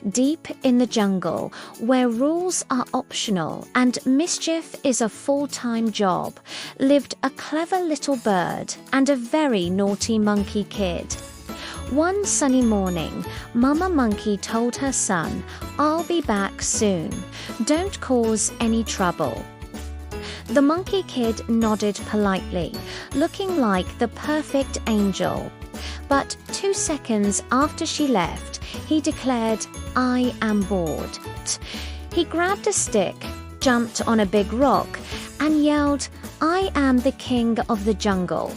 Deep in the jungle, where rules are optional and mischief is a full-time job, lived a clever little bird and a very naughty monkey kid. One sunny morning, Mama Monkey told her son, "I'll be back soon. Don't cause any trouble." The monkey kid nodded politely, looking like the perfect angel. But 2 seconds after she left, he declared, "I am bored." He grabbed a stick, jumped on a big rock, and yelled, "I am the king of the jungle."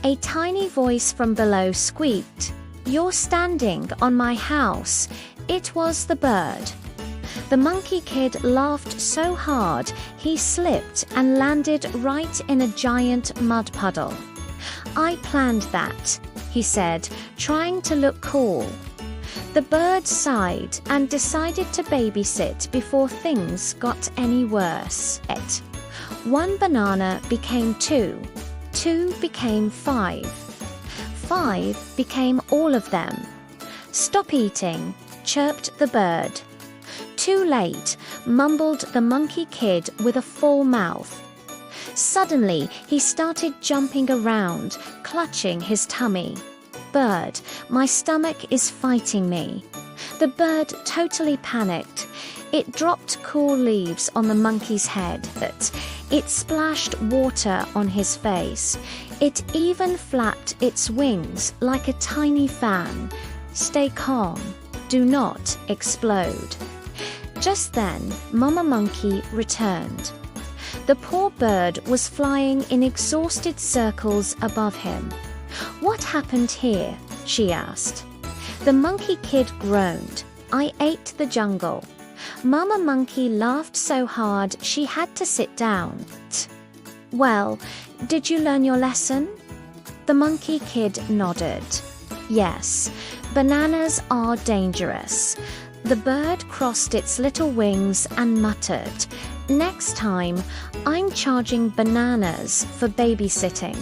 A tiny voice from below squeaked, "You're standing on my house." It was the bird. The monkey kid laughed so hard he slipped and landed right in a giant mud puddle. "I planned that," he said, trying to look cool. The bird sighed and decided to babysit before things got any worse. 1 banana became 2. 2 became 5. 5 became all of them. "Stop eating," chirped the bird. "Too late," mumbled the monkey kid with a full mouth. Suddenly, he started jumping around, clutching his tummy. "Bird, my stomach is fighting me." The bird totally panicked. It dropped cool leaves on the monkey's head. It splashed water on his face. It even flapped its wings like a tiny fan. "Stay calm. Do not explode." Just then, Mama Monkey returned. The poor bird was flying in exhausted circles above him. "What happened here?" she asked. The monkey kid groaned. "I ate the jungle." Mama Monkey laughed so hard she had to sit down. "Well, did you learn your lesson?" The monkey kid nodded. "Yes, bananas are dangerous." The bird crossed its little wings and muttered, "Next time, I'm charging bananas for babysitting."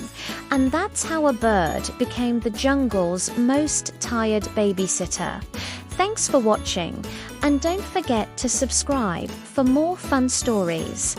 And that's how a bird became the jungle's most tired babysitter. Thanks for watching, and don't forget to subscribe for more fun stories.